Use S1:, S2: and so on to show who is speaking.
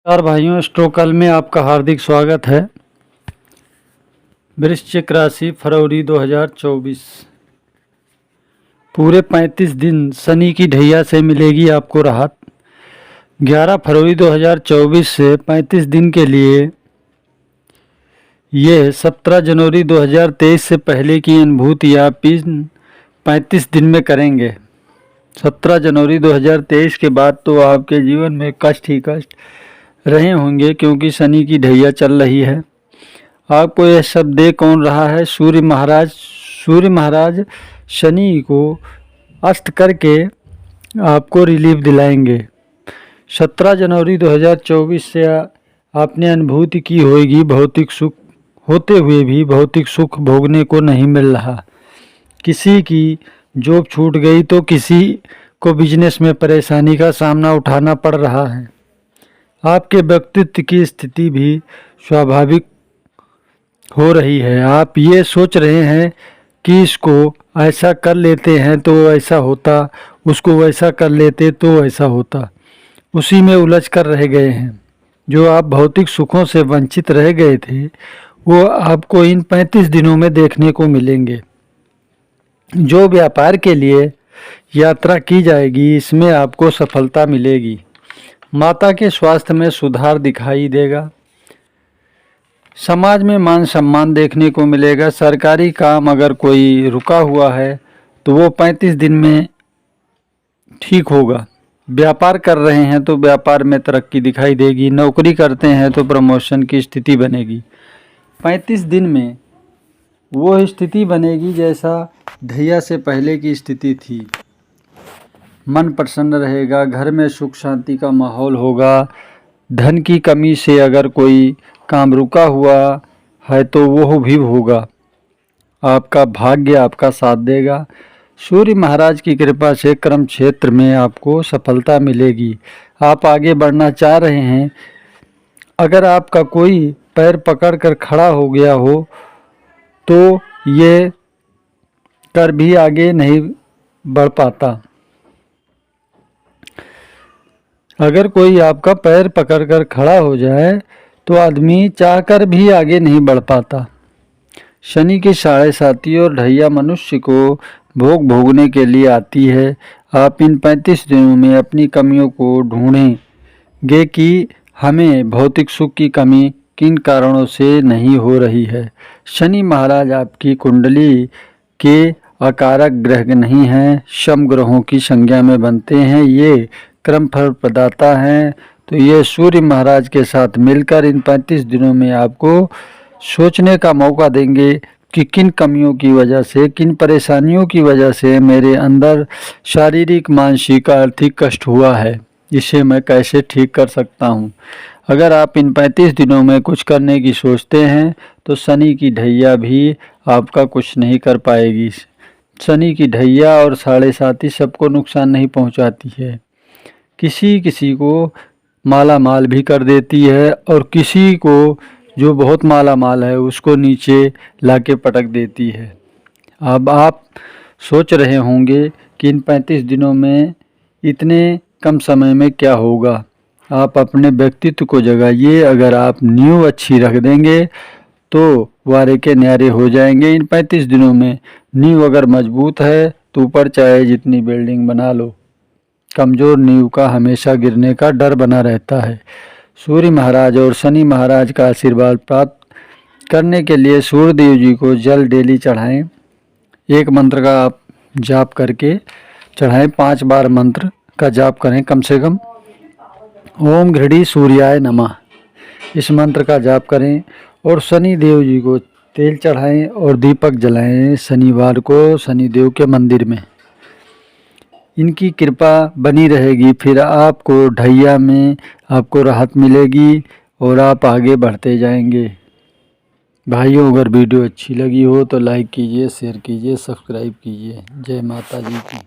S1: नमस्कार भाइयों, स्ट्रोकल में आपका हार्दिक स्वागत है। वृश्चिक राशि फरवरी 2024 पूरे 35 दिन शनि की ढैया से मिलेगी आपको राहत। 11 फरवरी 2024 से 35 दिन के लिए ये 17 जनवरी 2023 से पहले की अनुभूति आप 35 दिन में करेंगे। 17 जनवरी 2023 के बाद तो आपके जीवन में कष्ट ही कष्ट रहे होंगे, क्योंकि शनि की ढैया चल रही है। आपको यह सब दे कौन रहा है? सूर्य महाराज शनि को अस्त करके आपको रिलीफ दिलाएंगे। 17 जनवरी 2024 से आपने अनुभूति की होगी, भौतिक सुख होते हुए भी भौतिक सुख भोगने को नहीं मिल रहा। किसी की जॉब छूट गई तो किसी को बिजनेस में परेशानी का सामना उठाना पड़ रहा है। आपके व्यक्तित्व की स्थिति भी स्वाभाविक हो रही है। आप ये सोच रहे हैं कि इसको ऐसा कर लेते हैं तो ऐसा होता, उसको वैसा कर लेते तो ऐसा होता, उसी में उलझ कर रह गए हैं। जो आप भौतिक सुखों से वंचित रह गए थे वो आपको इन 35 दिनों में देखने को मिलेंगे। जो व्यापार के लिए यात्रा की जाएगी, इसमें आपको सफलता मिलेगी। माता के स्वास्थ्य में सुधार दिखाई देगा। समाज में मान सम्मान देखने को मिलेगा। सरकारी काम अगर कोई रुका हुआ है तो वो 35 दिन में ठीक होगा। व्यापार कर रहे हैं तो व्यापार में तरक्की दिखाई देगी। नौकरी करते हैं तो प्रमोशन की स्थिति बनेगी। 35 दिन में वो स्थिति बनेगी जैसा ढैया से पहले की स्थिति थी। मन प्रसन्न रहेगा, घर में सुख शांति का माहौल होगा। धन की कमी से अगर कोई काम रुका हुआ है तो वो भी होगा। आपका भाग्य आपका साथ देगा। सूर्य महाराज की कृपा से कर्म क्षेत्र में आपको सफलता मिलेगी। आप आगे बढ़ना चाह रहे हैं। अगर आपका कोई पैर पकड़ कर खड़ा हो गया हो तो ये कर भी आगे नहीं बढ़ पाता। अगर कोई आपका पैर पकड़कर खड़ा हो जाए तो आदमी चाहकर भी आगे नहीं बढ़ पाता। शनि की साढ़े साती और ढैया मनुष्य को भोगने के लिए आती है। आप इन 35 दिनों में अपनी कमियों को ढूंढेंगे कि हमें भौतिक सुख की कमी किन कारणों से नहीं हो रही है। शनि महाराज आपकी कुंडली के अकारक ग्रह नहीं हैं, शम ग्रहों की संज्ञा में बनते हैं। ये क्रम फल प्रदाता हैं। तो ये सूर्य महाराज के साथ मिलकर इन 35 दिनों में आपको सोचने का मौका देंगे कि किन कमियों की वजह से, किन परेशानियों की वजह से मेरे अंदर शारीरिक, मानसिक, आर्थिक कष्ट हुआ है, इसे मैं कैसे ठीक कर सकता हूँ। अगर आप इन 35 दिनों में कुछ करने की सोचते हैं तो शनि की ढैया भी आपका कुछ नहीं कर पाएगी। शनि की ढैया और साढ़े साती सबको नुकसान नहीं पहुँचाती है। किसी को माला माल भी कर देती है और किसी को जो बहुत माला माल है उसको नीचे लाके पटक देती है। अब आप सोच रहे होंगे कि इन 35 दिनों में इतने कम समय में क्या होगा। आप अपने व्यक्तित्व को जगाइए। अगर आप नींव अच्छी रख देंगे तो वारे के न्यारे हो जाएंगे। इन 35 दिनों में नींव अगर मजबूत है तो ऊपर चाहे जितनी बिल्डिंग बना लो, कमज़ोर नींव का हमेशा गिरने का डर बना रहता है। सूर्य महाराज और शनि महाराज का आशीर्वाद प्राप्त करने के लिए सूर्य देव जी को जल डेली चढ़ाएं। एक मंत्र का आप जाप करके चढ़ाएं। 5 बार मंत्र का जाप करें कम से कम। ओम घृणी सूर्याय नमः, इस मंत्र का जाप करें। और शनि देव जी को तेल चढ़ाएं और दीपक जलाएं शनिवार को शनि देव के मंदिर में। इनकी कृपा बनी रहेगी। फिर आपको ढैया में आपको राहत मिलेगी और आप आगे बढ़ते जाएंगे। भाइयों, अगर वीडियो अच्छी लगी हो तो लाइक कीजिए, शेयर कीजिए, सब्सक्राइब कीजिए। जय माता जी की।